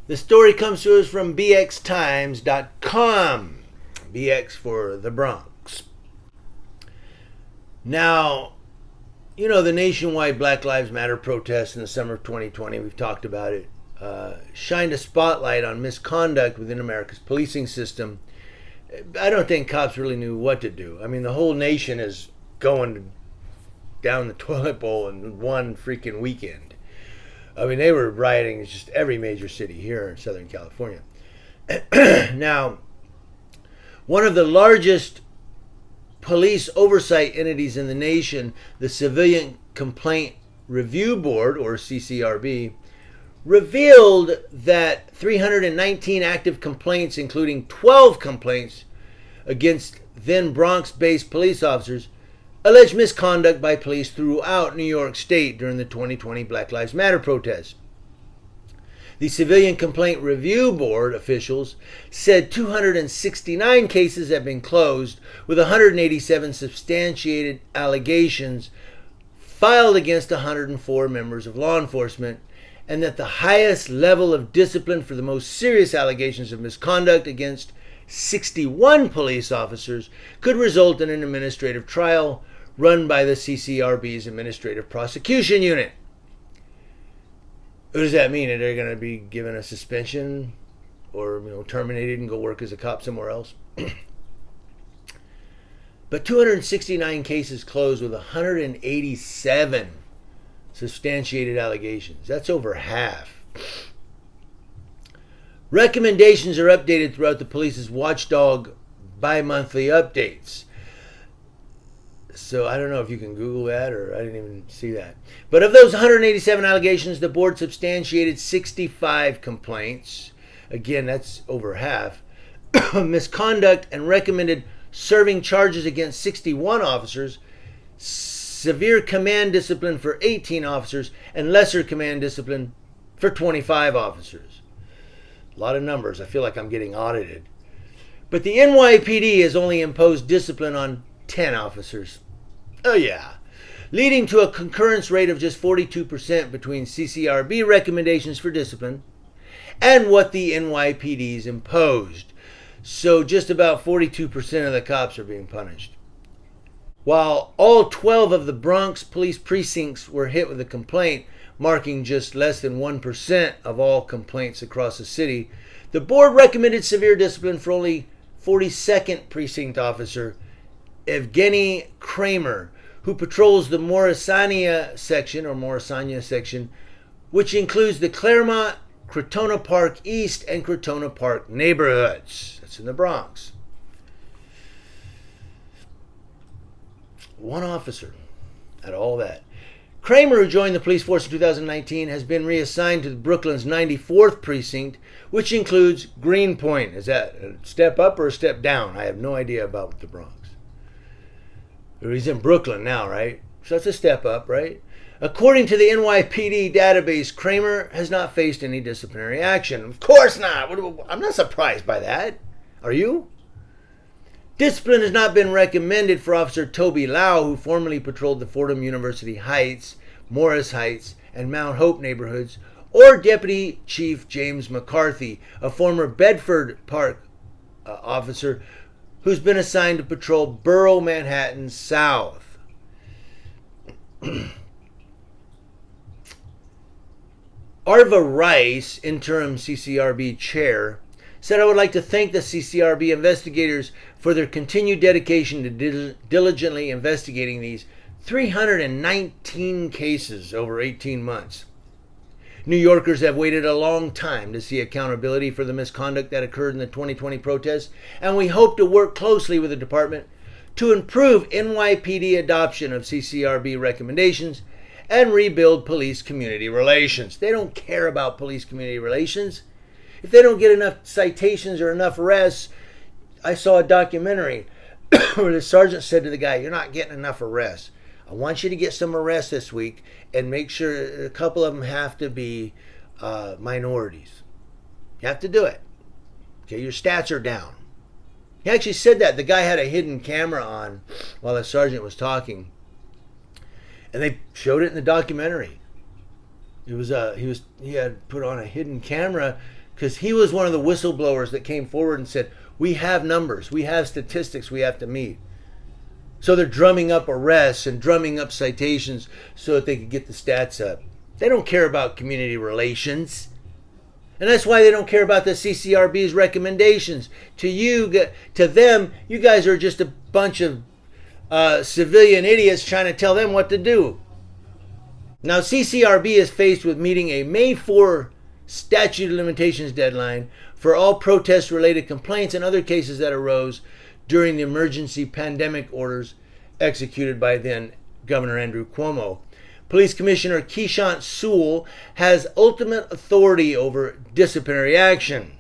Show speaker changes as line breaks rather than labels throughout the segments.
The story comes to us from bxtimes.com. BX for the Bronx. Now, you know, the nationwide Black Lives Matter protests in the summer of 2020, we've talked about it, shined a spotlight on misconduct within America's policing system. I don't think cops really knew what to do. I mean, the whole nation is going down the toilet bowl in one freaking weekend. I mean, they were rioting in just every major city here in Southern California. Now, one of the largest police oversight entities in the nation, the Civilian Complaint Review Board, or CCRB, revealed that 319 active complaints, including 12 complaints against then Bronx-based police officers, alleged misconduct by police throughout New York State during the 2020 Black Lives Matter protests. The Civilian Complaint Review Board officials said 269 cases have been closed, with 187 substantiated allegations filed against 104 members of law enforcement, and that the highest level of discipline for the most serious allegations of misconduct against 61 police officers could result in an administrative trial run by the CCRB's Administrative Prosecution Unit. What does that mean? Are they going to be given a suspension or terminated and go work as a cop somewhere else? But 269 cases closed with 187 substantiated allegations. That's over half. Recommendations are updated throughout the police's watchdog bi-monthly updates. So I don't know if you can Google that, or I didn't even see that. But of those 187 allegations, the board substantiated 65 complaints. Again, that's over half. Misconduct, and recommended serving charges against 61 officers, severe command discipline for 18 officers, and lesser command discipline for 25 officers. A lot of numbers. I feel like I'm getting audited. But the NYPD has only imposed discipline on 10 officers. Oh yeah. Leading to a concurrence rate of just 42% between CCRB recommendations for discipline and what the NYPD's imposed. So just about 42% of the cops are being punished. While all 12 of the Bronx police precincts were hit with a complaint, marking just less than 1% of all complaints across the city, the board recommended severe discipline for only 42nd Precinct Officer Evgeny Kramer, who patrols the Morrisania section, which includes the Claremont, Crotona Park East, and Crotona Park neighborhoods. That's in the Bronx. One officer out of all that. Kramer, who joined the police force in 2019, has been reassigned to Brooklyn's 94th precinct, which includes Greenpoint. Is that a step up or a step down? I have no idea about the Bronx. He's in Brooklyn now, right? So that's a step up, right? According to the NYPD database, Kramer has not faced any disciplinary action. Of course not. I'm not surprised by that. Are you? Discipline has not been recommended for Officer Toby Lau, who formerly patrolled the Fordham University Heights, Morris Heights, and Mount Hope neighborhoods, or Deputy Chief James McCarthy, a former Bedford Park officer who's been assigned to patrol Borough Manhattan South. Arva Rice, interim CCRB chair, said, "I would like to thank the CCRB investigators for their continued dedication to diligently investigating these 319 cases over 18 months. New Yorkers have waited a long time to see accountability for the misconduct that occurred in the 2020 protests, and we hope to work closely with the department to improve NYPD adoption of CCRB recommendations and rebuild police-community relations." They don't care about police-community relations. If they don't get enough citations or enough arrests, I saw a documentary where the sergeant said to the guy, "You're not getting enough arrests. I want you to get some arrests this week and make sure a couple of them have to be minorities. You have to do it. Okay, your stats are down." He actually said that. The guy had a hidden camera on while the sergeant was talking, and they showed it in the documentary. It was he had put on a hidden camera because he was one of the whistleblowers that came forward and said, we have numbers, we have statistics we have to meet. So they're drumming up arrests and drumming up citations so that they could get the stats up. They don't care about community relations. And that's why they don't care about the CCRB's recommendations. To them, you guys are just a bunch of civilian idiots trying to tell them what to do. Now, CCRB is faced with meeting a May 4 statute of limitations deadline for all protest-related complaints and other cases that arose during the emergency pandemic orders executed by then Governor Andrew Cuomo. Police Commissioner Keeshant Sewell has ultimate authority over disciplinary action.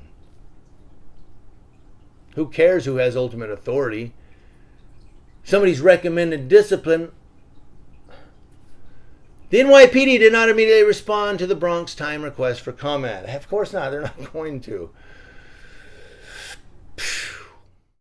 Who cares who has ultimate authority? Somebody's recommended discipline. The NYPD did not immediately respond to the Bronx time request for comment. Of course not. They're not going to.